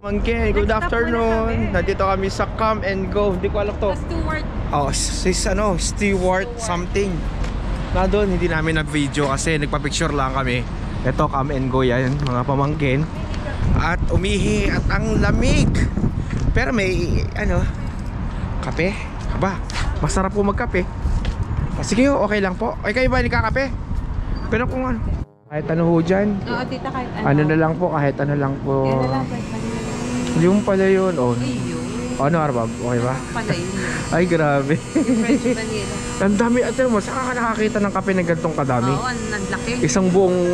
Okay, good afternoon. Nandito kami sa Come and Go. Hindi ko alam to. Stewart. Oh, Stewart something. Na doon, hindi namin na-video kasi nagpa-picture lang kami. Ito, Come and Go yan, mga pamangkin. At umihi at ang lamig. Pero may, kape. Aba, masarap po magkape. Sige, okay lang po. Ay, kayo ba nagkakape? Pero kung kahit ano ho dyan. Oo, tita, kahit ano. Ano na lang po, kahit ano lang po. Yan na lang, Yung pala yun, oh. Ayun. Ano, Arbab? Okay ba? Pala yun. Ay, grabe. Yung French vanilla. Ang dami, at mo, saka ka nakakita ng kape na gantong kadami. Oo, ang laki. Isang buong,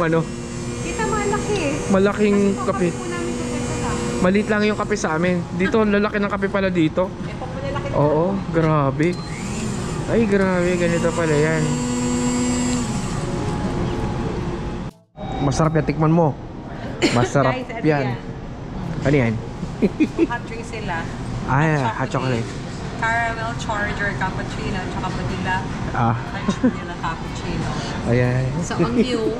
Tita, malaki eh. malaking Kasi kape. po namin ito, ganito lang. Maliit lang yung kape sa amin. Dito, lalaki ng kape pala dito. Eh, pag malalaki na. Oo, grabe. Ay, grabe, ganito pala yan. Masarap yan, tikman mo. Masarap Guys, ano yan. Ano yan? Hot drink sila. Hot chocolate. Caramel charger cappuccino, tsaka vanilla. French vanilla cappuccino. Ayan. So, ang new,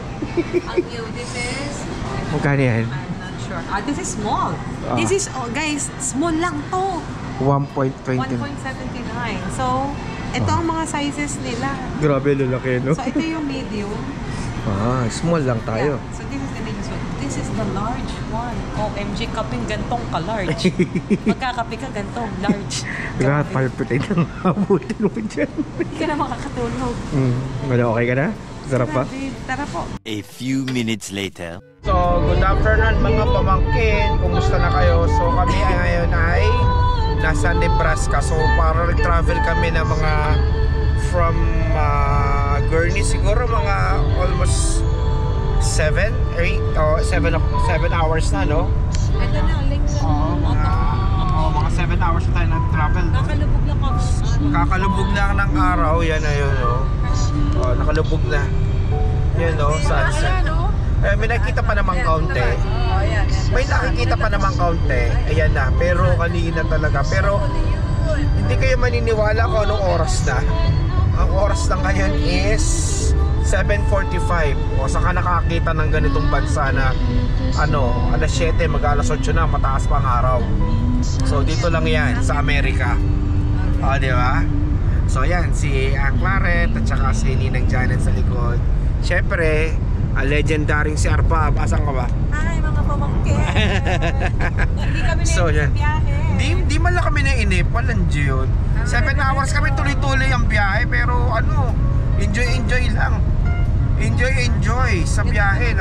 this is, Magkano yan? I'm not sure. This is small. Ah. This is, guys, small lang to. 1.20. 1.79. So, ito ang mga sizes nila. Grabe, lalaki, no? So, ito yung medium. Small lang tayo. Yeah. So, this is the medium. So, this is the large one. OMG, kaping gantong ka-large. Magkakape ka gantong large. Grabe, palpitate ang abutin mo dyan. Hindi ka na makakatulog. Okay ka na? Sarap pa? Grabe. Tara po. A few minutes later. So, good afternoon mga pamangkin. Kumusta na kayo? So, kami ngayon ay nasa Nebraska. So, para nag-travel kami na mga from Gurney, siguro mga almost 7 hours na, no? Ito na, link na. Mga 7 hours na tayo nag-travel. Kakalubog lang kami. Kakalubog lang ng araw. Yan na yun, no? Nakalubog na. Yan, no? Sunset. May nakikita pa namang kaunti. May nakikita pa namang kaunti. Ayan na. Pero kanina talaga. Pero hindi kayo maniniwala kung anong oras na. Ang oras na ngayon is 7:45. O saka nakakita ng ganitong bansa na alas 7, mag-alas 8 na, mataas pa ang araw. So dito lang yan sa Amerika. Di ba? So yan, si Ang Claret at saka si Ninang Janet sa likod. Syempre, legendary si Arpab. Asan ka ba? Hi, mga pamangkin. Hindi kami na So, yan. biyahe. Di man lang kami nainip. Walang yun. 7 hours kami tuloy-tuloy ang biyahe. Pero enjoy lang. Enjoy sa biyahe.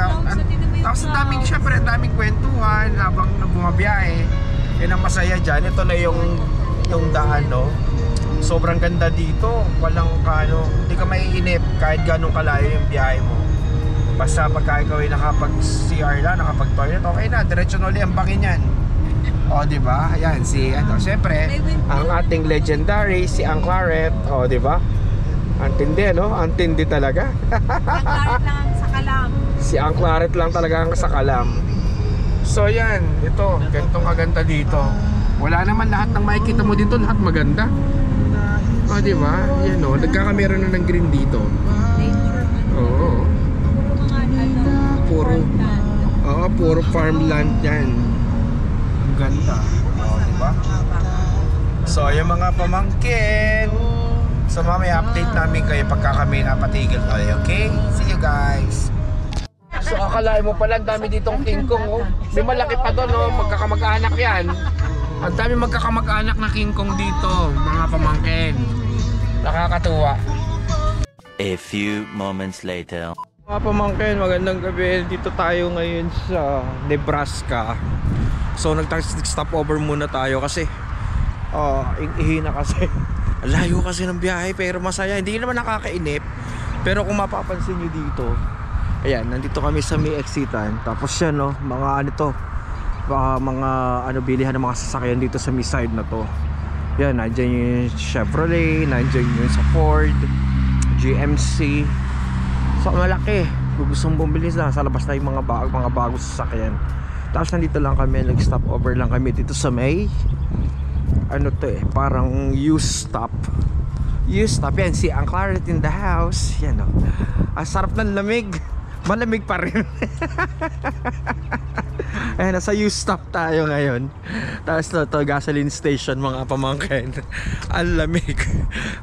Tapos ang daming, syempre, ang daming kwentuhan habang bumabiyahe. Yan ang masaya dyan. Ito na yung daan, no? Sobrang ganda dito. Walang hindi ka maiinip kahit ganong kalayo yung biyahe mo. Basta pagka ikaw ay nakapag-CR lang, nakapag-toilet, okay na, diretso na ulit ang bangin yan. Diba? Ayan, syempre, ang ating legendary, si Ang Claret. Diba? Antindi, no? Antindi talaga. Ang Claret lang sa kalam. Si Ang Claret lang talaga ang sa kalam. So yan, ito, ganitong kaganda dito. Wala naman lahat ng makikita mo dito, lahat maganda. Diba? Yan, no? Nagkakamera na ng green dito. Nature. Oo. Puro farmland yan. Ang ganda. Diba? So, yung mga pamangkin. So, mamaya update namin kayo pagka kami napatigil tayo. Okay? See you guys. So, akalain mo pala, ang dami ditong King Kong, oh. May malaki pa doon, oh. Magkakamag-anak yan. Ang dami magkakamag-anak na King Kong dito, mga pamangkin. Nakakatuwa. A few moments later. Mga pamangkin, magandang gabi. Dito tayo ngayon sa Nebraska. So nag-stop over muna tayo kasi ihina kasi. Layo kasi ng biyahe pero masaya. Hindi naman nakakainip. Pero kung mapapansin nyo dito, ayan, nandito kami sa may exitan. Tapos yan, no, mga bilihan ng mga sasakyan dito sa may side na to. Yan, nandiyan yung Chevrolet, nandiyan yung sa Ford, GMC. So malaki. Kung gusto mong bumili na, sa labas na yung mga bagong sasakyan. Tapos nandito lang kami, nag-stop over lang kami dito sa may parang U-stop. U-stop yan, si Ang Claret in the house. Yan, ang sarap ng lamig. Malamig pa rin. Ayan, nasa U-stop tayo ngayon. Tapos to gasoline station mga pamangkin. Ang lamig.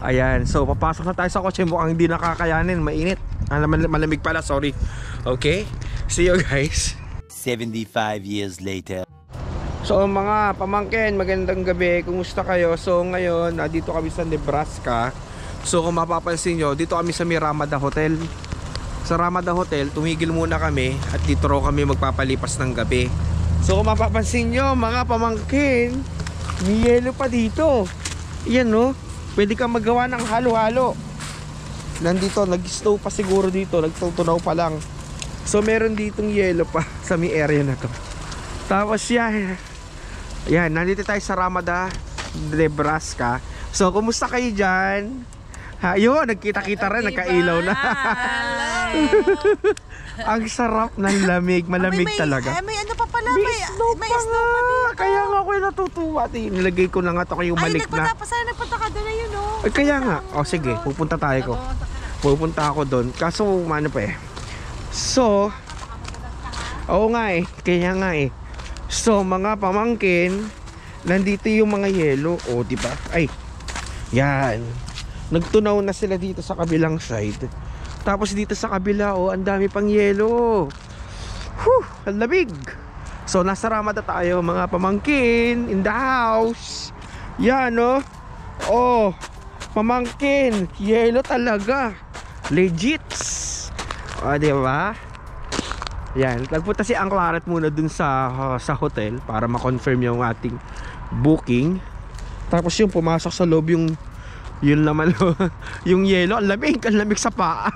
Ayan, so papasok na tayo sa kotse. Mukhang hindi nakakayanin, mainit. Malamig pala, sorry. Okay, see you guys. 75 years later. So mga pamangkin, magandang gabi. Kumusta kayo? So ngayon, dito kami sa Nebraska. So kung mapapansin nyo, dito kami sa Ramada Hotel. Sa Ramada Hotel, tumigil muna kami at dito raw kami magpapalipas ng gabi. So kung mapapansin nyo, mga pamangkin, may yelo pa dito. Yan no, pwede kang magawa ng halo-halo. Nandito, nag-snow pa siguro dito, nagtutunaw pa lang. So meron ditong yelo pa sa may area na to. Tapos yan, nandito tayo sa Ramada, Nebraska. So kumusta kayo dyan? Ayun, nagkita-kita rin, nagkailaw na. Ang sarap ng lamig, malamig talaga. May ano pa pala, May snow pa nga. Kaya nga ako natutuwa. Nilagay ko na nga ito kayo malik na. Nagpunta ka doon na yun, oh. Ay, kaya nga. O sige, pupunta tayo ko. Pupunta ako doon. Kaso, ano pa eh. So, oo nga eh. Kaya nga eh. So, mga pamangkin, nandito yung mga yelo. O, diba? Ay, yan. Nagtunaw na sila dito sa kabilang side. Tapos dito sa kabila, oh, ang dami pang yelo. Whew, ang lamig. So nasa Ramada tayo mga pamangkin, in the house. Yan oh. Oh, pamangkin, yelo talaga. Legit. O, diba? Yan, nagpunta si Ang Claret muna dun sa hotel para ma-confirm yung ating booking. Tapos yung pumasok sa loob yung yun naman yung yelo, ang lamig sa paa.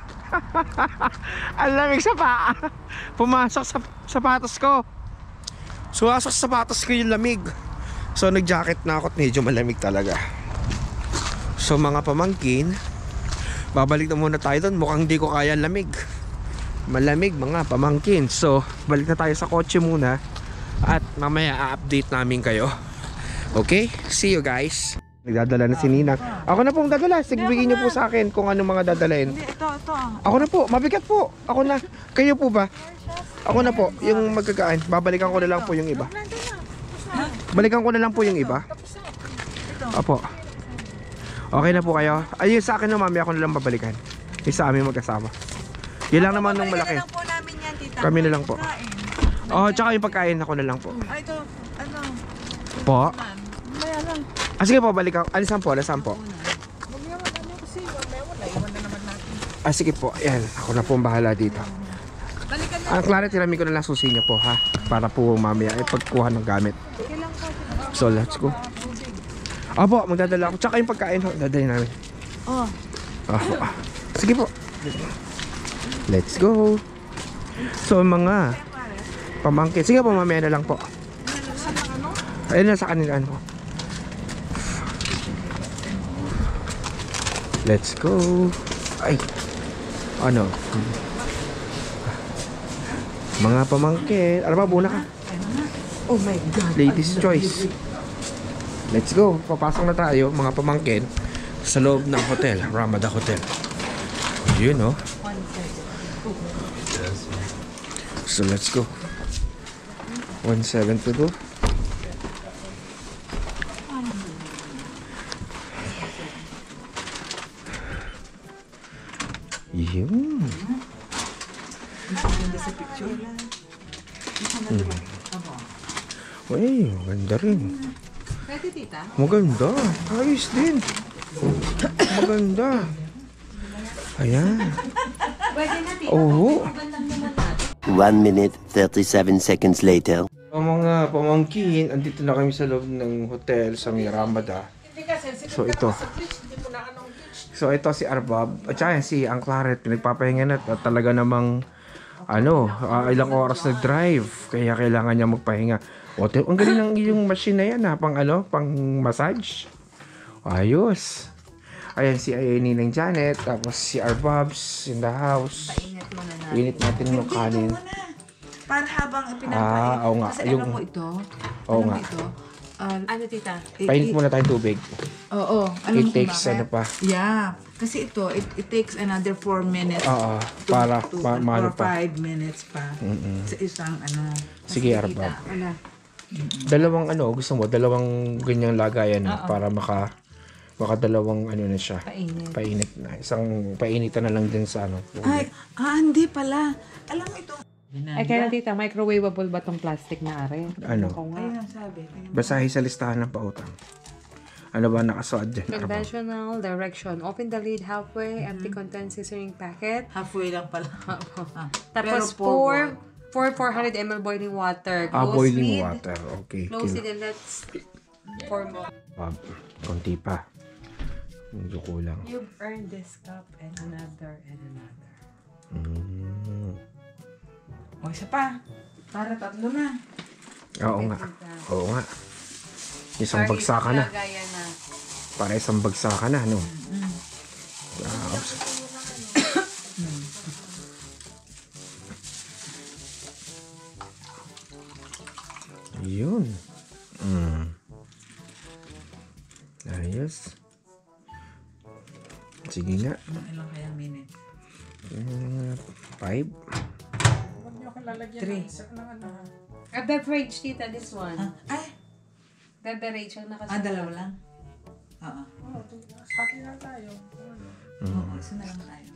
Ang lamig sa paa. Pumasok sa sapatos ko. Sumasok sa sapatos ko yung lamig. So nag-jacket na ako at medyo malamig talaga. So mga pamangkin, babalik na muna tayo doon. Mukhang di ko kaya lamig. Malamig mga pamangkin. So balik na tayo sa kotse muna. At mamaya a-update namin kayo. Okay, see you guys. Nagdadala na si Ninang. Ako na pong dadala. Sigbigin niyo po sa akin kung anong mga dadalain. Ito. Ako na po. Mabigat po. Ako na. Kayo po ba? Ako na po. Yung magkakaan. Babalikan ko na lang po yung iba. Balikan ko na lang po yung iba. Opo. Okay na po kayo. Ayun sa akin no, mami. Ako na lang babalikan. Yung sa amin magkasama. Yun lang naman nung malaki. Kami na lang po. Oh, tsaka yung pagkain ako na lang po. Ay, ito. Ano? Po? Maya lang. Sige po, balikan. Alisan po. Sige po. Yan. Ako na po ang bahala dito. Ang Claret, tiramin ko na lang susi niyo po ha. Para po mamaya ay pagkuha ng gamit. So let's go. Opo, magdadala ako. Tsaka yung pagkain ho, dadalhin namin. Oh. Sige po. Let's go. So mga pamangkin. Sige po, mamaya na lang po. Ayun na sa kanila ano. Let's go. Ay. Ano? Mga pamangkin. Ano ba, buna ka? Oh my God. Ladies' choice. Let's go. Papasok na tayo, mga pamangkin, sa loob ng hotel, Ramada Hotel. Yun, no? So, let's go. 1722. Yun. Uy, maganda rin. Pwede, tita? Maganda. Ayos din. Maganda. Ayan. Pwede na, tita. Oo. 1 minute, 37 seconds later. Mga pamangkin, andito na kami sa loob ng hotel sa Ramada. So ito. So ito si Arbab at saka si Ang Claret, pinagpapahinga na at talaga namang ilang oras nag-drive kaya kailangan niya magpahinga. O, ang galing ng yung machine na yan ha, pang massage. Ayos. Ayan si Ninang Janet, tapos si Arbabs in the house. Init natin yung kanin. Para habang pinapait. Oo nga. Kasi alam mo ito? Oo Alam nga. mo ito? Ano, tita? Painit muna tayong tubig. Oo. Alam It mo kung takes bakit? ano pa. Yeah. Kasi ito, it takes another 4 minutes. Oo, para maano or pa. 5 minutes pa. Sa isang ano. Sige, Mas Arbab. nakita. Wala. Dalawang ano, gusto mo? Dalawang ganyang lagayan para baka dalawang ano na siya. Painit. Painit na. Isang painitan na lang din sa ano. Ay, hindi pala. Alam mo ito. Ay, kaya tita, microwavable ba tong plastic na are? Ano? Ko nga. Ayun ang sabi. Basahin sa listahan ng pautang. Ano ba nakasuot dyan? Arbab? Conventional direction. Open the lid halfway. Empty contents scissoring packet. Halfway lang pala. Tapos Pero pour 400 ml boiling water. Boiling lid. water. Okay. Close it and let's pour more. Konti pa. Medyo kulang. You've earned this cup and another and another. O, isa pa. Para 3 na. Oo nga. Oo nga. Isang bagsakan na. Lagayan na. Para isang bagsakan na, no? Yun. Ayos. Sige nga. Ilang kaya minute? 5. 3. Beverage, tita, this one. Ay, Beverage ang nakasunod. dalawa lang. Oo. Oo, isa na lang tayo.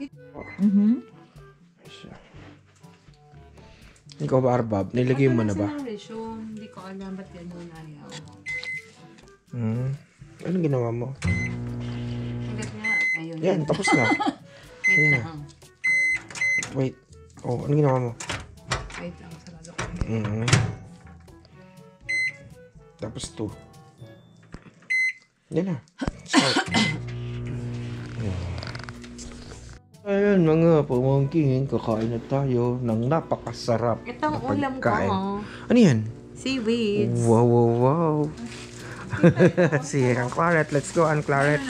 Siya. Ikaw ba, Arbab? Nilagay mo na ba? Hindi ko alam ba't ganun ayaw. Anong ginawa mo? Hindi nga, ayun. Yan, tapos na. Wait lang. Wait. Oh, anong ginawa mo? Wait lang, sarado ko. Tapos 2. Yan na. Start. Ayan mga pamangkin, kakain na tayo ng napakasarap Itong na ulam ko, pagkain. oh. Ano yan? Seaweeds. Wow, wow, wow. Sige, ang Claret. Let's go, ang Claret.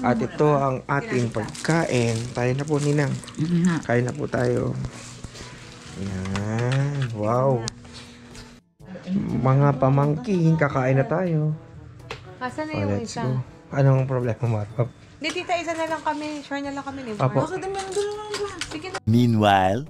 At ito ang ating pagkain. Tayo na po, Ninang. Kain na po tayo. Yan. Wow. Mga pamangkin, kakain na tayo. Asan na Oh, yung let's isa? go. Anong problema, Marpap? Hindi, tita, isa na lang kami. Share na lang kami ni Apo. Bakit naman dalawa ba? Sige na. Meanwhile,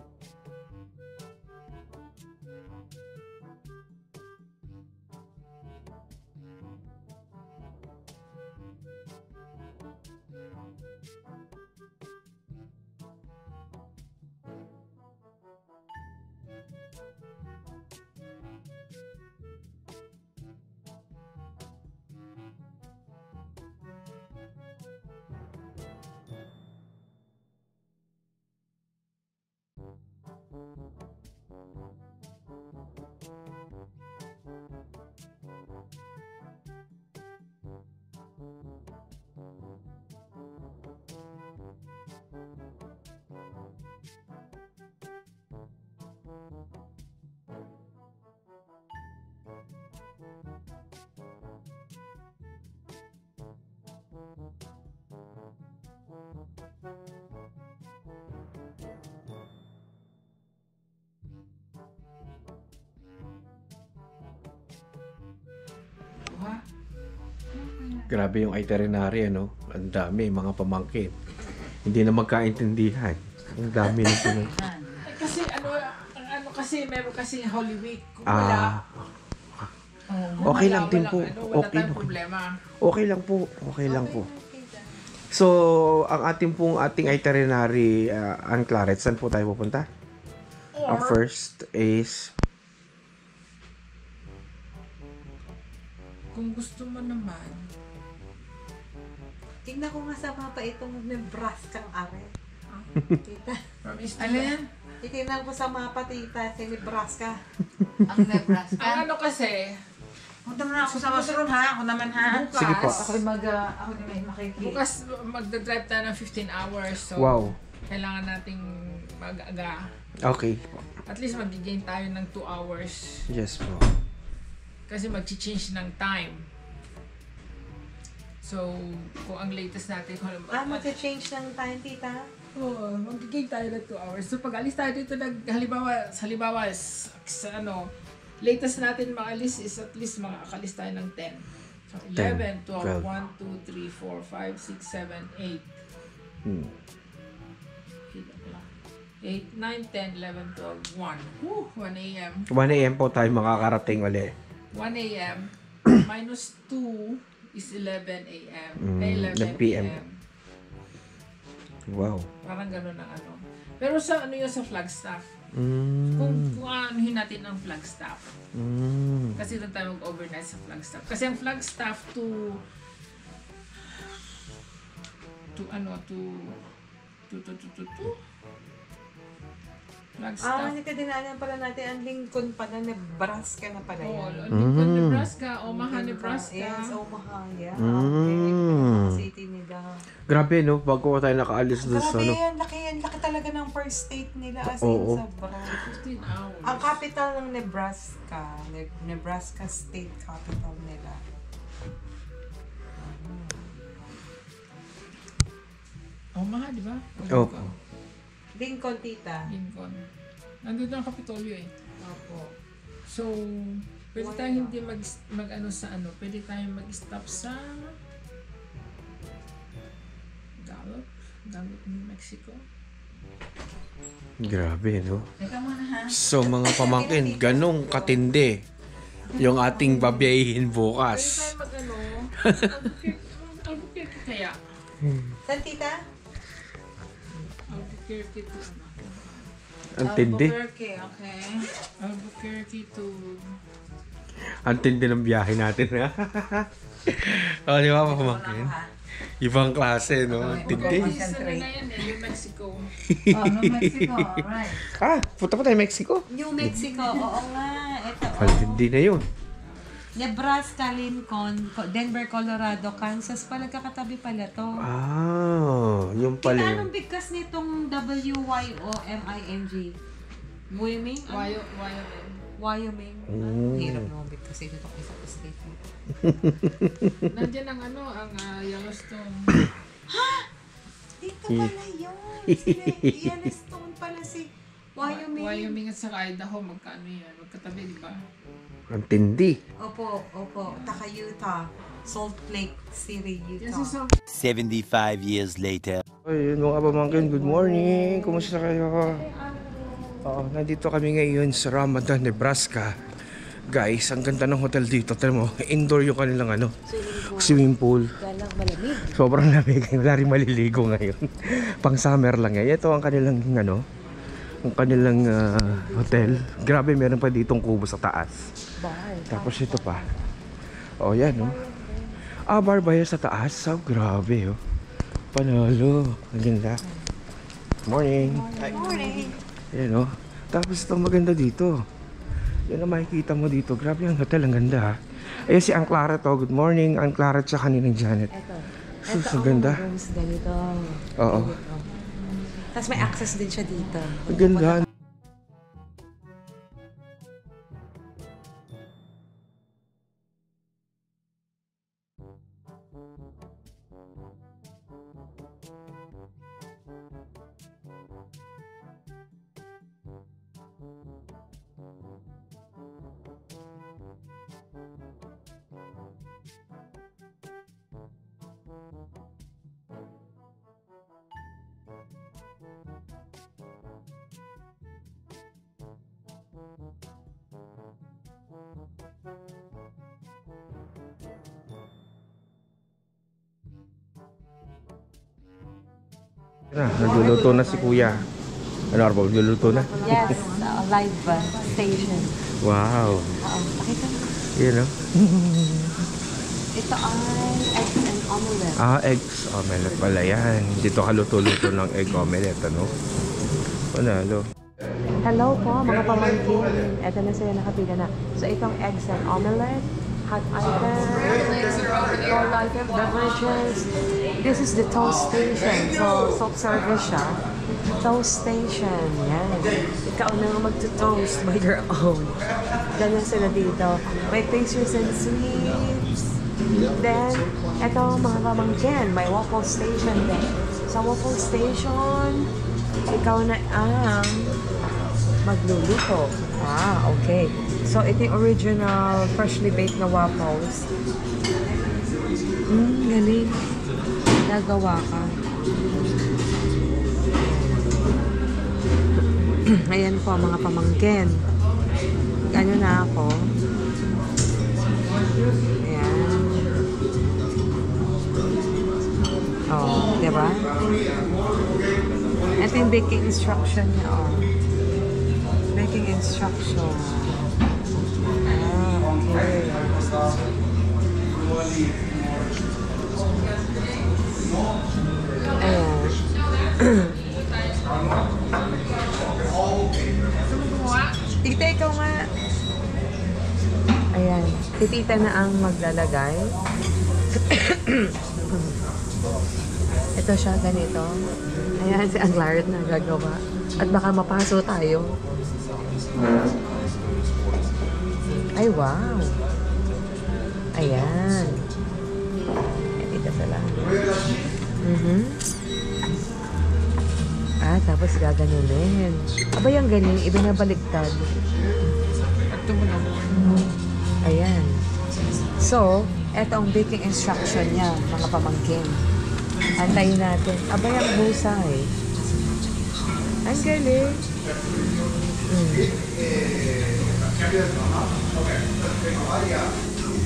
Grabe yung itinerary, ano? Ang dami, mga pamangkin. Hindi na magkaintindihan. Ang dami na sila. Kasi ano kasi meron kasi Holy Week. Kung wala, Okay lang din po. wala Okay, tayong okay. problema. Okay lang po. Okay lang po. So, ang ating itinerary, ang Claret, saan po tayo pupunta? Ang first is... Kung gusto mo naman, Tingnan ko nga sa mapa itong Nebraska are. Tita. promise Ano yan? Titingnan ko sa mapa, tita, si Nebraska. Ang Nebraska. ang ano kasi, Punta mo na ako sa washroom ha. Ako naman ha. Sige po. Ako na may makikita. bukas magdadrive tayo ng 15 hours. So, Wow. kailangan nating mag-aga. Okay. At least mag-gain tayo ng 2 hours. Yes po. Kasi mag-change ng time. So, kung ang latest natin, kung Mag-change ng time, tita? Oo, mag-gain tayo ng 2 hours. So, pag alis tayo dito, halimbawa, sa latest natin maalis is at least makakalis tayo ng 10. So, 11, 12, 1, 2, 3, 4, 5, 6, 7, 8. 8, 9, 10, 11, 12, 1. Woo, 1 a.m. 1 a.m. po tayo makakarating uli. 1 a.m. minus 2 is 11 a.m. 11 PM. p.m. Wow. Parang gano'n ang ano. Pero sa ano yun sa Flagstaff? Kung anuhin natin ang Flagstaff. Kasi doon tayo mag-overnight sa Flagstaff. Kasi ang Flagstaff to Flagstaff. Dinaanan pala natin ang Lincoln pala, Nebraska na pala Oh, yan. Lincoln, Nebraska, Omaha, Nebraska. Yes, Omaha, yeah. Okay. City nila. Grabe, no? Bago tayo nakaalis doon sa Grabe ano. yan, laki talaga ng first state nila. As Oo. in, sobrang. 15 hours. Ang capital ng Nebraska, Nebraska state capital nila. Omaha, di ba? Opo. Lincoln, tita. Lincoln. Nandun ang Kapitolyo eh. Opo. So, pwede tayong hindi mag-ano sa ano. Pwede tayong mag-stop sa Gallup, New Mexico. Grabe, no? Teka muna ha. So, mga pamangkin, ganong katindi yung ating babiyahin Pwede bukas. tayong mag-ano. Albuquerque kaya. Saan, tita? Albuquerque to ano. Ang tindi. Albuquerque, okay. Albuquerque to... Ang tindi ng biyahe natin, ha? O, di ba, pamangkin? Ibang klase, no? Ang tindi. Isa na yan eh, New Mexico. Oh, New Mexico, alright. Ah, punta pa tayo Mexico. New Mexico, oo nga. Ito, Ang tindi na yun. Nebraska, Lincoln, Denver, Colorado, Kansas pa, nagkakatabi pala to. Ah, yung pala Kita yun. anong bigkas nitong WYOMING? Wyoming? Wyoming. Hirap naman bigkas ito itong isa state. Nandiyan ang ano, ang Yellowstone. Dito pala yun. Yellowstone pala si Wyoming. Wyoming at saka Idaho, magkano yan? Magkatabi, di ba? Ang tindi. Opo. Taka Utah. Salt Lake City, Yes, Utah. 75 years later. Ayun mga pamangkin, good morning. Kumusta kayo? Nandito kami ngayon sa Ramadan, Nebraska. Guys, ang ganda ng hotel dito. Tignan mo, indoor yung kanilang ano, swimming pool. Galang malamig. Sobrang lamig. Wala rin maliligo ngayon. Pang summer lang eh. Ito ang kanilang ano, ang kanilang hotel. Grabe, meron pa ditong kubo sa taas. Tapos ito pa. Oh, yan oh. Bar ba yan sa taas? So, grabe oh. Panalo. Ang ganda. Morning. Morning. Yan oh. Tapos ito maganda dito. Yan ang makikita mo dito. Grabe ang hotel. Ang ganda ha. Ayan si Ang Clara to. Good morning. Ang Clara at saka Ninang Janet. Ito ang ganda. rooms ganito. Oo. Tapos may access din siya dito. Ang ganda. Nagluluto na si Kuya. Ano Arbo? Nagluluto na? Yes, live station. Wow. Pakita mo. Yan oh. Ito ay eggs and omelette. Eggs omelette pala yan. Dito ka luto-luto ng egg omelette, ano? Panalo. Hello po mga pamangkin. Ito na sila nakapila na. So itong eggs and omelette, hot items, cold item, beverages. This is the toast station. So self-service siya. Toast station. Yan. Ikaw na nga mag-toast by your own. Ganyan sila dito. May pastries and sweets. Then, ito mga pamangkin. May waffle station din. Sa waffle station, ikaw na ang magluluto. Ah, okay. So, ito yung original freshly baked na waffles. Galing. Nagawa ka. Ayan po, mga pamangkin. Ano na ako? Ayan. Oh, diba? Ito yung baking instruction niya, oh. Baking instruction. Ah, okay. Ayan. Tita, ikaw nga. Ayan. Si tita na ang maglalagay. Ito siya, ganito. Ayan, si Anglaret na gagawa. At baka mapaso tayo. Ay, wow. Ayan. Ito sila. Ah, tapos gaganunin. Aba, yung galing, ibinabaliktad. Ito mo lang. Ayan. So, eto ang baking instruction niya, mga pamangkin. Antayin natin. Aba, yung husay. Ang galing.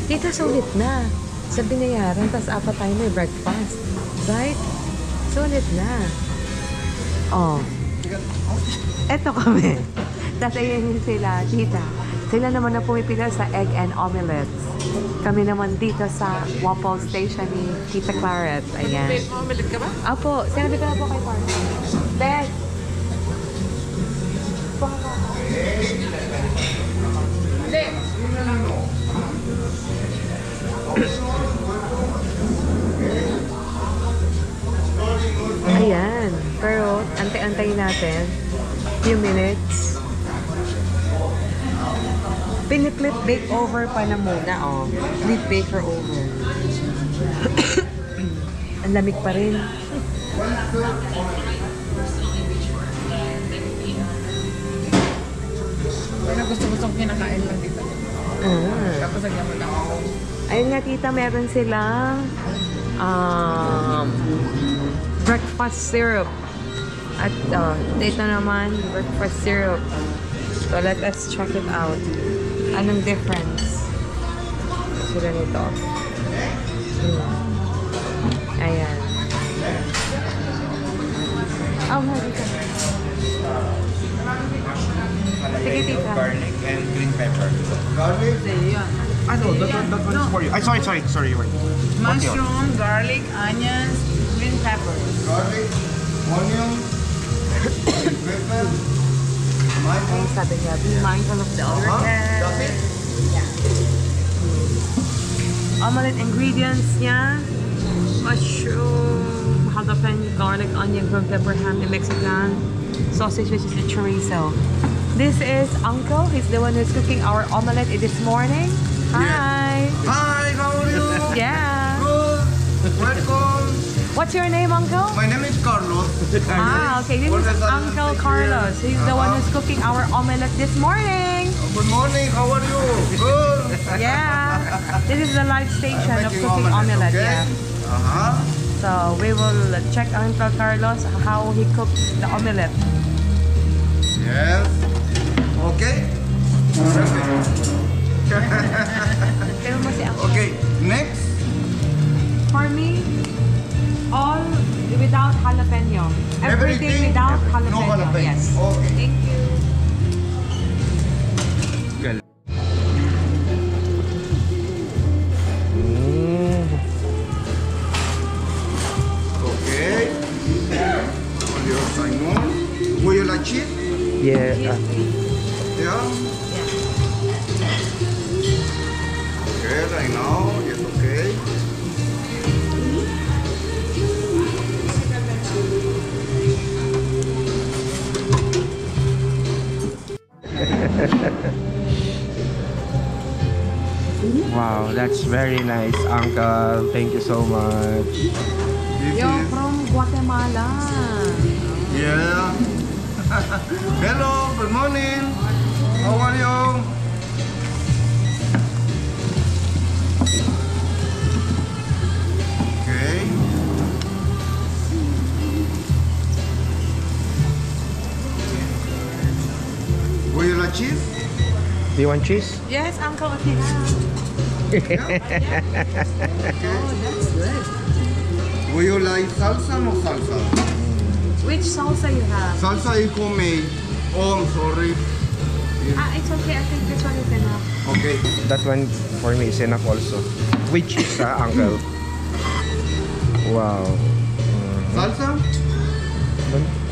Tita, sulit na. Sa binayaran, tas 4 tayo may breakfast. Right? Sulit na. Oh. Eto kami. Tas ayan sila, tita. Sila naman na pumipila sa egg and omelets. Kami naman dito sa waffle station ni Tita Claret. Ayan. Babe, omelet ka ba? Apo, sinabi ko na po kay partner. Beth! Hindi. Ayan. Pero, antay-antay natin. Few minutes. Piniflip bake over pa na muna, oh. Flip baker over. Ang lamig pa rin. Pero gusto-gustong kinakain lang dito. Tapos nagyan mo lang ako. Ayun nga, tita, meron silang breakfast syrup. At dito naman, breakfast syrup. So, let us check it out. Anong difference? Sila nito. Ayan. Oh, dito. Sige, tita. Garlic and green pepper. Garlic, Ano? That one is for you. Ay, sorry. Wait. mushroom, garlic, onions, green pepper. Garlic, onion, pepper, Ang sabi niya, be mindful of the overhead. that's it. Omelette ingredients niya. Mushroom, jalapeno, garlic, onion, green pepper, ham, the Mexican sausage, which is the chorizo. This is Uncle. He's the one who's cooking our omelette this morning. Hi. Hi, how are you? Yeah. Good. Welcome. What's your name, Uncle? My name is Carlos. Ah, okay. This is Uncle Carlos. He's the one who's cooking our omelette this morning. Good morning, how are you? Good. Yeah. This is the live station of cooking omelette. okay? Yeah. So we will check Uncle Carlos how he cooks the omelette. Yes. Okay. Pero mo si Uncle. Okay, next. For me, all without jalapeno. Everything without jalapeno. No jalapeno. Yes. Okay. Thank you. Okay. On your side more. Would you like cheese? Yeah. Yeah. Okay, right now. Yes, okay. Wow, that's very nice, Uncle. Thank you so much. This You're is, from Guatemala. yeah. Hello, good morning. How are you? Okay. Would you like cheese? Do you want cheese? Yes, Uncle. Okay. Oh, that's good. Would you like salsa or salsa? Which salsa you have? Salsa is homemade. Oh, I'm sorry. It's okay. I think this one is enough. Okay. That one for me is enough also. With cheese, uncle? Wow. Salsa?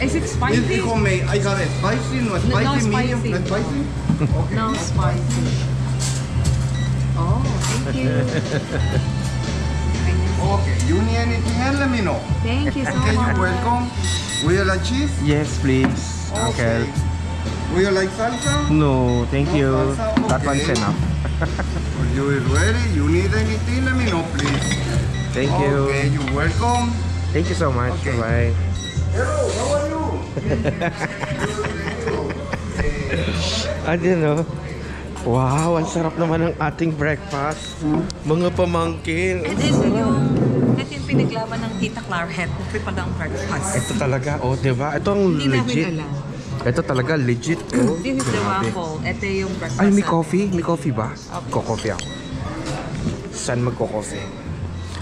Is it It's spicy? homemade. I got it. Spicy, no spicy, medium, spicy. not spicy? Okay. No spicy. Oh, thank you. Okay, you need anything else, let me know. Thank you so Okay, much. you're welcome. Would you like cheese? Yes, please, Okay. Would you like salsa? No, thank you. salsa, That one's okay. enough. Are you ready? You need anything, let me know, please. Thank you. Okay, you're welcome. Thank you so much. Okay. Bye. Hello, how are you? Ano no? Wow, ang sarap naman ng ating breakfast. Mga pamangkin. And ito yung pinaglaban ng Tita Claret. Pipagang breakfast. Ito talaga, oh, di ba? Ito ang Hindi namin legit. alam. Ito talaga legit. Oh, This is the grabe. waffle. Ito yung breakfast. Ay, may natin. coffee? May coffee ba? Ko-coffee ako. Saan magko-coffee?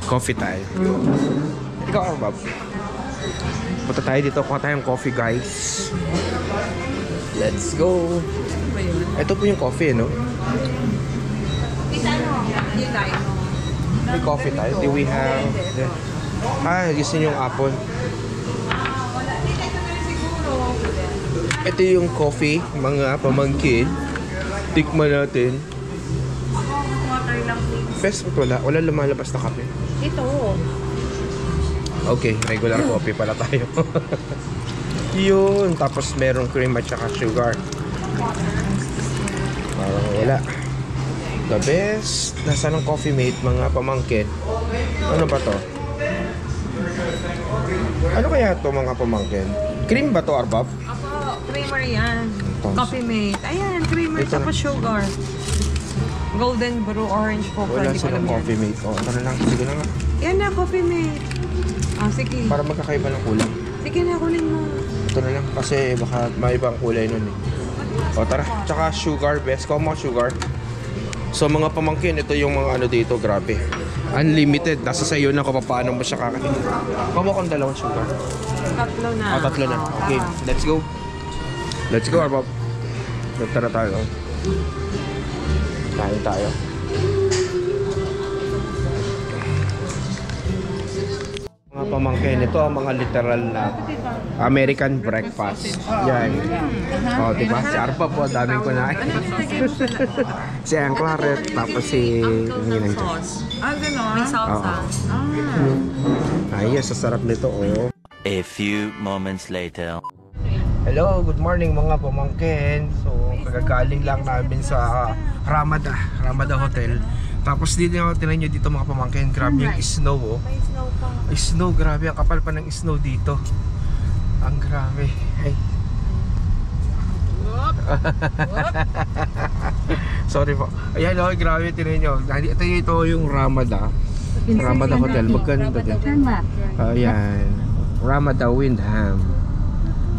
Coffee tayo. Ikaw, Bob. Punta tayo dito. Kuha tayong coffee, guys. Let's go. Ano ba yun? Ito po yung coffee, no? Tita, ano? Yung tayo. May coffee tayo. Do we have... gusto niyo yung apple. Wala. Tita, ito na rin siguro. Ito yung coffee, mga pamangkin. Tikman natin. Water lang, please. Best wala. Wala lumalabas na kape. Ito. Okay, regular coffee pala tayo. Yun. Tapos merong cream at saka sugar. Parang wala. The best. Nasaan ang coffee mate, mga pamangkin? Ano ba to? Ano kaya to, mga pamangkin? Cream ba to, Arbab? Apo, creamer yan. Ito. Coffee mate. Ayan, creamer. Ito na. Tapos sugar. Golden brew orange po. Wala Hindi ko silang alam yan. coffee mate. O, ano na lang. Sige na nga. Yan na, coffee mate. Sige. Para magkakaiba ng kulay. Sige na, kunin mo. Ito na lang. Kasi baka may ibang kulay nun eh. O, tara. Tsaka sugar, best. Kung mga sugar. So, mga pamangkin, ito yung mga ano dito. Grabe. Unlimited. Nasa sayo na kung paano mo siya kakainin. Kuha kong dalawang sugar. Tatlo na. Tatlo na. Okay, let's go. Let's go, Arbab. Tara tayo. Kain tayo. Mga pamangkin, ito ang mga literal na American breakfast. Yan. O, diba? Si Arbab po, daming kunain. Si Ang Claret, tapos si Ninang Jack. Sauce. Gano'n? May salsa. Ay, yes, sasarap nito, oh. A few moments later. Hello, good morning mga pamangkin. So, kagagaling lang namin sa Ramada Hotel. Tapos dito tinan nyo dito mga pamangkin, grabe yung snow, oh. May snow pa. Snow, grabe, ang kapal pa ng snow dito. Ang grabe. Hey. Sorry po. Ayan, oh, grabe, tinan nyo. Ito yung Ramada Hotel. Maganda din. Ayan. Ramada Windham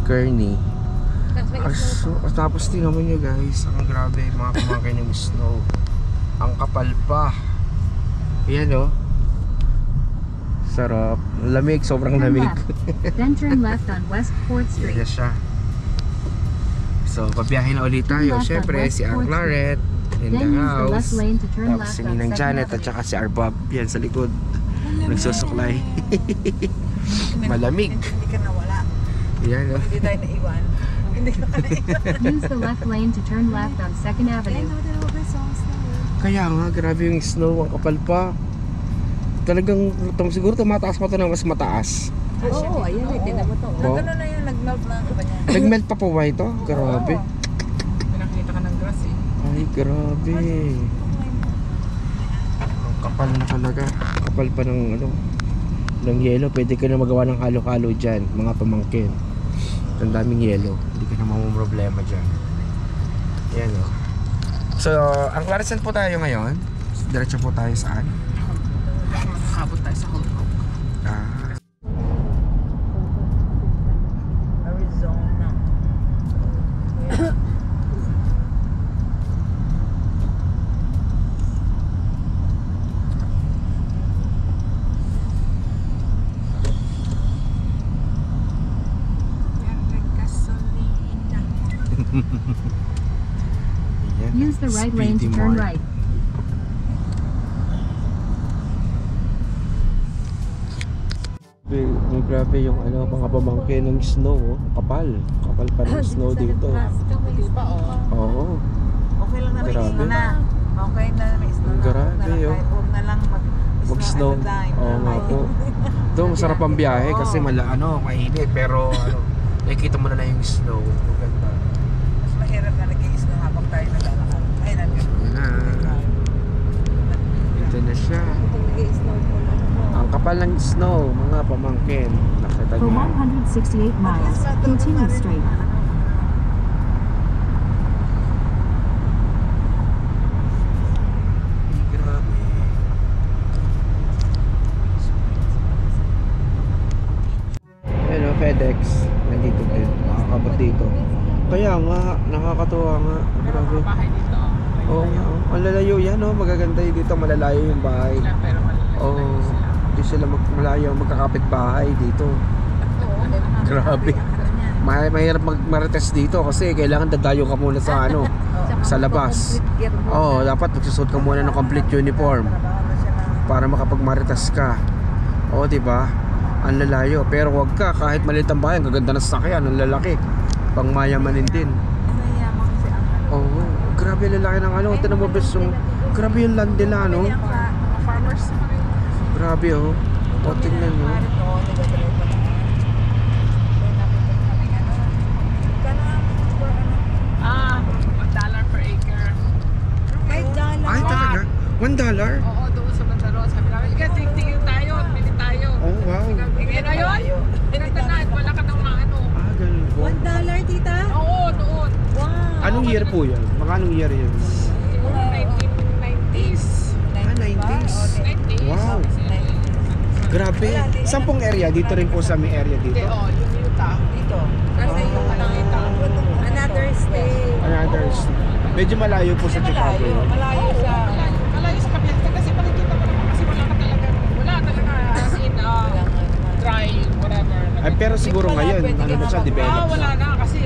Kearney. Tapos tingnan mo nyo guys, ang grabe mga pamangkin yung snow. Ang kapal pa. Ayan oh. Sarap. Lamig, sobrang lamig. Then turn left on West 4th Street. Ayan siya. So, pabiyahin na ulit tayo. Siyempre, si Ang Claret in the Then use the left house. lane to turn Tapos left si on Ninang 2nd Janet at Avenue. saka si Arbab. Yan sa likod. Nagsusuklay. Malamig. Hindi ka nawala. Yan oh. Hindi tayo naiwan. Hindi ka naiwan. Use the left lane to turn left on 2nd Avenue. Kaya nga, grabe yung snow. Ang kapal pa. Talagang, siguro tumataas pa ito ng mas mataas. Oo, ayun eh. Tinan mo to. Oh. Nagano na yun, nag-melt na ang iba niya. Nagmelt pa po ba ito? Grabe. Nakikita ka ng grass eh. Ay, grabe. Ang kapal na talaga. Kapal pa ng ano, ng yelo. Pwede ka na magawa ng halo-halo dyan, mga pamangkin. Ang daming yelo. Hindi ka na mamumroblema dyan. Yan o. So, ang Clarkson po tayo ngayon. Diretso po tayo saan? Kabot tayo sa Hong Kong. Ah, Arizona. yan. Use the right lane to Speedy turn Mart. right. Grabe yung ano, mga pamangkin ng snow, oh. Kapal pa ng snow dito. Di ba, oh? Oo. Okay lang na may Grabe. snow na. Okay na may snow na. Grabe, Huwag na lang, oh. kahit huwag na lang Mag-snow. at a time. Oo nga po. Ito, masarap ang biyahe kasi mainit, pero nakikita mo na yung snow. Maganda. Mas mahirap na nag-i-snow habang tayo naglalakad. Ay, Yan na. Ito na siya. nag-i-snow po lang. Ang kapal ng snow, mga pamangkin. Nakita For niyo. 168 miles, continue straight. Grabe. Ayan o, FedEx. Nandito din. Nakakabot dito. Kaya nga, nakakatuwa nga. Grabe. Bahay dito. Oo nga. Oh. Ang lalayo yan o. Magaganda yun dito. Malalayo yung bahay. Pero Oo. Hindi sila malayo. Magkakapit bahay dito. Grabe. Mahirap marites dito kasi kailangan dadayo ka muna sa ano, sa labas. Oo, dapat magsusuot ka muna ng complete uniform para makapagmarites ka. Oo, di ba? Ang lalayo. Pero wag ka, kahit maliit ang bahay, ang gaganda ng sasakyan, ang lalaki. Pangmayamanin din. Oo, grabe lalaki ng ano. Ito na mo bes yung, grabe yung land nila, no? farmers. Grabe, oh. O, tingnan mo. $1 per acre. Ay, talaga? $1? Oo, doon sa Bandaro. Sabi namin, ika, tingin tayo, bili tayo. Oh, wow. Ika na yun. Pinagtanaan, wala ka ng maano. Ah, ganun po. $1, tita? Oo, doon. Wow. Anong year po yan? Mga anong year yun? Siguro 1990s. Ah, 90s. 90s. Wow. Grabe. Saan pong area? Dito rin po sa may area Hindi, dito? yung Utah. Dito. Kasi yung another state. Another medyo malayo po sa Chicago. Malayo sa... Malayo sa Kapitan kasi makikita mo naman kasi wala talaga as in dry, whatever. Ay, pero siguro ngayon, ano na siya, develop Wala na. na kasi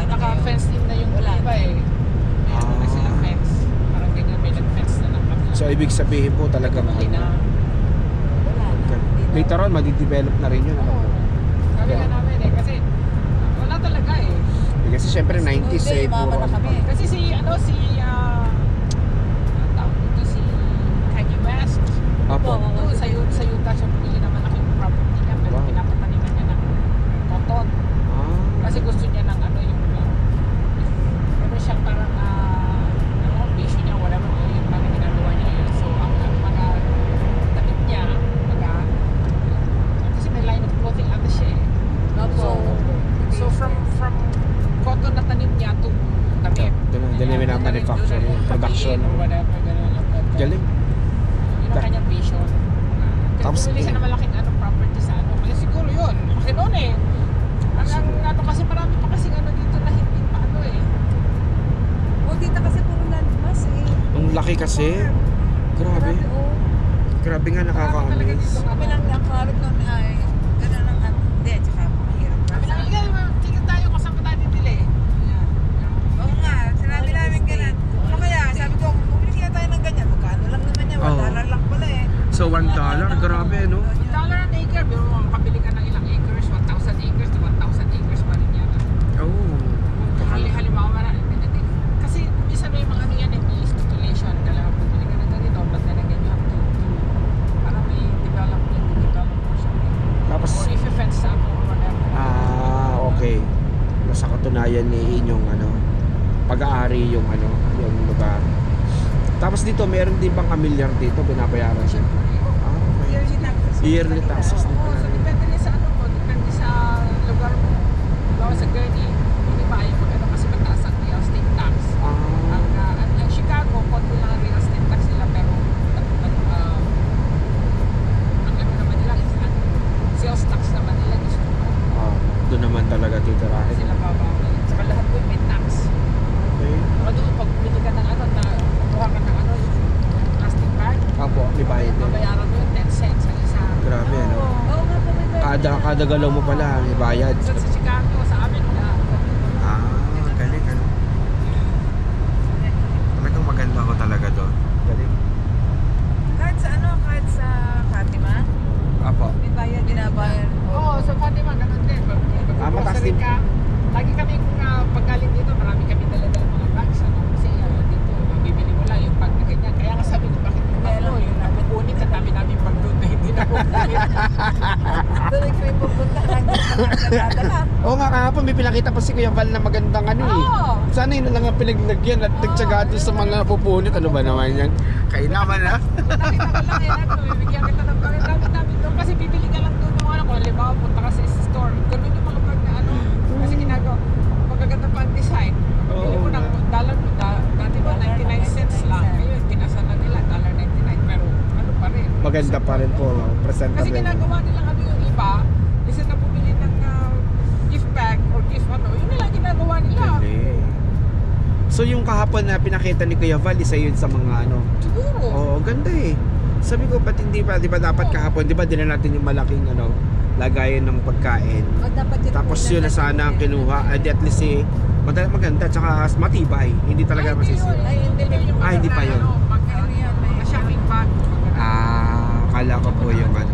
naka-fence in na yung iba eh. Meron na silang fence. Parang ganyan may nag-fence na ng kapila. So, ibig sabihin po talaga Hindi na. later on, madidevelop na rin yun. Ano? Sabi nga namin eh, kasi wala talaga eh. Kasi syempre 90s eh, puro ano pa. Kasi si Kanye West, Apo. doon sa Utah siya bumili ng malaking property niya, pero Wow. pinapataniman niya ng cotton. Ah, Kasi gusto niya ng ano siya parang vision niya, whatever, yung parang ginagawa niya yun. So, ang mga damit niya, kasi may line of clothing ata siya eh. So from cotton na tanim niya to damit. Ganun na manufacturing, production. Or whatever, ganun. galing. Yun ang kanyang vision. Tapos, Kasi bumili siya ng malaking property sa Kaya siguro yun. Kasi noon eh. Ang kasi marami pa kasi dito na hindi pa eh. O, tita kasi puro landmass eh. Ang laki kasi. Grabe. Grabe nga, nakaka-amaze. Kami lang nakarot nun ay gano'n ang hindi, tsaka mahirap Sabi na. namin, tingin tayo kung saan pa tayo titili. Oo nga, sinabi namin gano'n. Ano kaya, sabi ko, bumili kaya tayo ng ganyan. Magkano lang naman yan, Oo. $1 lang pala eh. So, $1, grabe, no? $1 an acre, pero makabili ka ng ilang acres, 1,000 acres to 1,000 acres pa rin yan. Oo. Halimbawa, kasi isa may mga ano yan eh, may stipulation. Kailangan bumili ka na ganito, but then again, you have to parang may development or something. Tapos, Or if you fence up or whatever. okay. Nasa katunayan ni inyong pag-aari yung yung lugar. Tapos dito, meron din bang amilyar dito, binabayaran siya? Ah, okay. Yearly taxes. Yearly taxes din Oo, pala. so depende rin sa mo, depende sa lugar mo. Bawa sa naman talaga titirahin. Sila babawal. Saka lahat po may tax. Okay. Saka doon, pag bumili ka ng ano, kuha ka ng ano, yung plastic bag, Apo, may bayad din. babayaran mo yun 10 cents ang isa. Grabe, ano? Oo nga po, may bayad. Kada galaw mo pala, may bayad. Sa Chicago, sa amin, wala. Ah, galing, ano? Talagang maganda ko talaga doon. Galing. Kahit sa ano, kahit sa Fatima, Apo. may bayad, binabayad. Oo, sa Fatima, ganun din. Mataas din. Lagi kami, pag galing dito, marami kami dala-dala mga bags. Ano? Kasi dito, mabibili mo lang yung pag na ganyan. Kaya nga sabi ko, bakit mo ako? Yung napupunit, ang dami namin pag doon na hindi napupunit. Doon kayo pupunta, nagdadala. Oo nga, kahapon may pinakita pa si Kuya Val na magandang ano eh. Oo. Sana yun na lang ang pinaglagyan at nagtsaga doon sa mga napupunit. Ano ba naman yan? Kayo naman ha? Nakita ko lang yan, bibigyan kita ng pag namin doon. Kasi bibili ka lang doon ng ano. Kung halimbawa, punta ka sa store. Ganun yung mga bag na ano. Kasi ginagawa, magaganda pa ang design. Bili mo ng dollar mo, dati ba 99 cents lang. Ngayon, tinasan na nila, $1.99. Pero ano pa rin. Maganda pa rin po. Presentable. Kasi ginagawa nilang ano yung iba, isa na bumili ng gift bag or gift ano, yun nila ginagawa nila. Galing. So yung kahapon na pinakita ni Kuya Val, isa yun sa mga ano. Siguro. Oo, ganda eh. Sabi ko, ba't hindi pa, di ba dapat kahapon, di ba dinala natin yung malaking ano, lagayan ng pagkain. Tapos yun na sana ang kinuha, at least eh, maganda, tsaka matibay. Hindi talaga masisira. Ay, hindi na yung Ah, hindi pa yun. Shopping bag. Ah, akala ko po yung ano.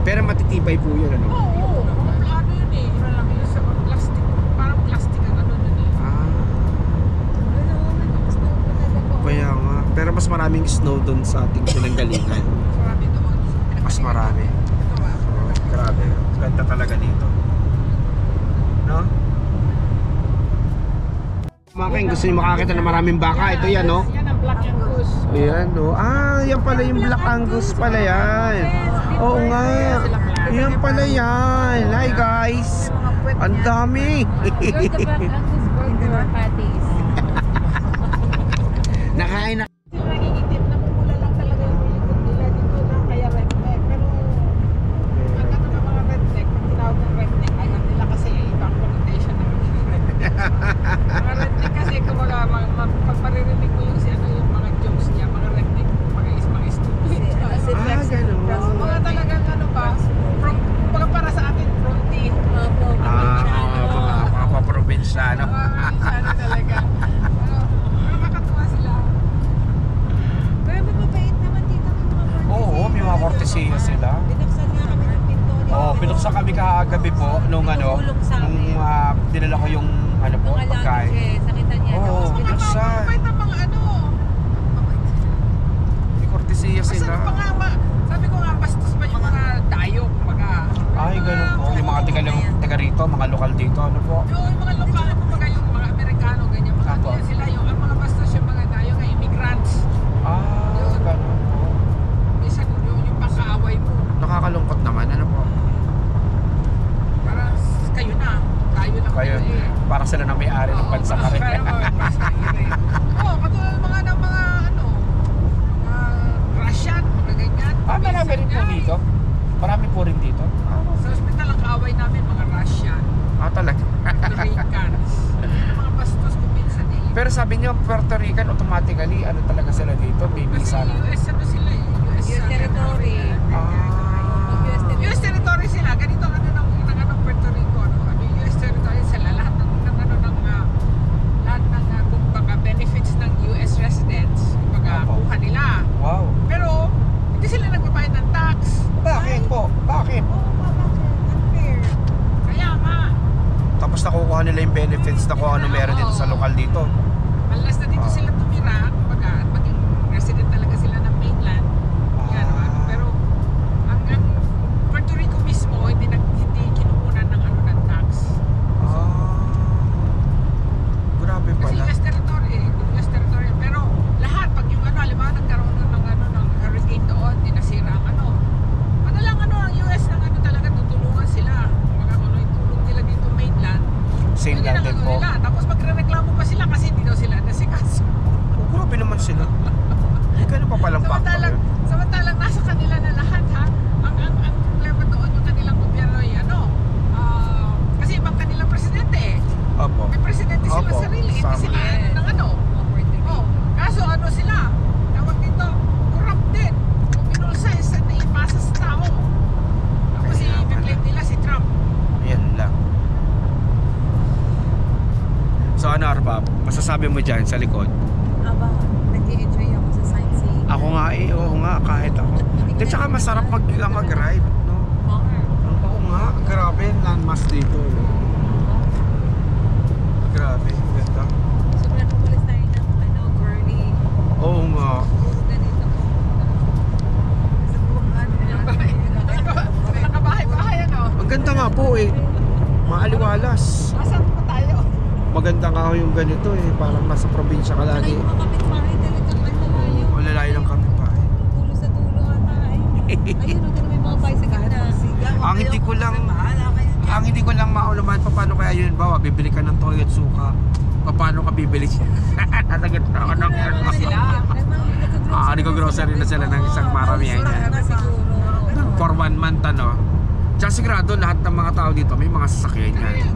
Pero matitibay po yun, ano? Oo, mga plano yun eh. Yun lang yun sa plastic. Parang plastic ang ano nun eh. Ah, kaya nga. Pero mas maraming snow doon sa ating pinanggalingan. Marami doon. Mas marami. Ito ba? Oh, grabe. Ganda talaga dito. No? Mga kain, gusto niyo makakita ng maraming baka. Ito yan, no? Yan ang Black Angus. Ayan, no? Ah, yan pala yung Black Angus pala yan. Oo nga. Yan pala yan. Hi, guys. Ang dami. You're the Black Angus burger patties. Nakain na. Sila nangingitim, namumula lang talaga yung likod nila dito na kaya redneck. Pero ang ano ng mga redneck, ang tinawag ng redneck, ayaw nila kasi ibang connotation ng redneck. Mga redneck kasi kumbaga, pag maririnig mo yung yung mga jokes niya, mga redneck, mga stupid. Ah, ganun. Mga talagang ano ba, kumbaga para sa atin, fronty. Ah, mga probinsyano. Sana talaga. Nakakatuwa sila. Pero mababait naman dito may mga cortesía. Oo, may mga kortesiya sila. Binuksan nga kami ng pinto. Oo, binuksan kami kagabi po nung ano, Tumulong sa amin. nung dinala ko yung ano po, Mga pagkain. luggage, nakita niya. Oo, Tapos binuksan. Mabait ang mga ano. May kortesiya sila. Masarap pa nga, sabi ko nga, bastos pa yung mga dayo, kumbaga. Ay, ganun po. Yung mga taga rito, mga lokal dito, ano po. Yung mga lokal, kumbaga yung mga Amerikano, ganyan, mga Apo. ganyan sila, yung ang mga bastos yung mga dayo, nga immigrants. Ah, ganun po. Minsan yung pangkaaway mo, Nakakalungkot naman, ano po. para kayo na, dayo lang Kayo, eh. para sila na may-ari ng bansa ka rin. Oo, katulad mga ano, mga Russian, mga ganyan. Ah, marami rin po dito. Marami po rin dito. Sa hospital ang kaaway namin, mga Russian, Ah, talaga. Puerto Ricans. Mga bastos ko minsan eh. Pero sabi niyo, Puerto Rican, automatically, ano talaga sila dito? May Kasi visa na. US ano sila eh. US territory. Ah, US territory sila. Ganito ang ano ng Puerto Rico. Ano yung US territory sila. Lahat ng kumbaga benefits ng US residents. Kumbaga Opo. kuha nila. wow. Pero hindi sila nagbabayad ng tax. Bakit po? Bakit? Unfair. Kaya nga. Tapos nakukuha nila yung benefits na kung ano meron dito sa lokal dito. Unless na dito sila tumira. Kumbaga maging resident talaga sila ng mainland. Yan, ano. Pero ang Puerto Rico mismo hindi kinukunan ng ano ng tax. Ah, grabe Kasi pala. US territory. Pero lahat pag yung ano, halimbawa nagkaroon ng hurricane doon, dinasira ang ano. Ano lang ang US ng ano talaga tutulungan sila. Mga ano yung tulong nila dito mainland. Same Yun lang ang din ano po. nila. Tapos magrereklamo pa sila kasi hindi daw sila nasikaso. Oh, grabe naman sila. Ganun pa palang factor. Samantalang nasa kanila na lahat ha. Ang problema doon yung kanilang gobyerno ay ano. Kasi ibang kanila Tama. sila ng ano. Oh, kaso ano sila? Tawag dito, corrupt din. Kung pinulsa isa na ipasa sa tao. Tapos i-claim nila si Trump. Yan lang. So ano Arbab, masasabi mo dyan sa likod? Aba, nag-i-enjoy ako sa sightseeing. Ako nga oo nga, kahit ako. At saka masarap mag-ride, no? Oo nga, grabe yung landmass dito. No? Grabe, ganda. So, umalis tayo ng girly. Oo nga. Ganito. Sa buong Nakabahay-bahay ano. Ang ganda nga po eh. Maaliwalas. Asan pa tayo? Maganda nga ho yung ganito eh. Parang nasa probinsya ka lagi. Yung mga kapitbahay talagang ang layo. O lalayo ng kapitbahay. Tulo sa tulo ata eh. Ayun, doon may mga bicycle na. Ang hindi ko lang maulaman paano kaya yun ba? Bibili ka ng toyo at suka. Paano ka bibili siya? Natagot na ako ng nag-grocery na sila ng isang maramihan yan. For 1 month ano. Tsaka sigurado lahat ng mga tao dito may mga sasakyan yan.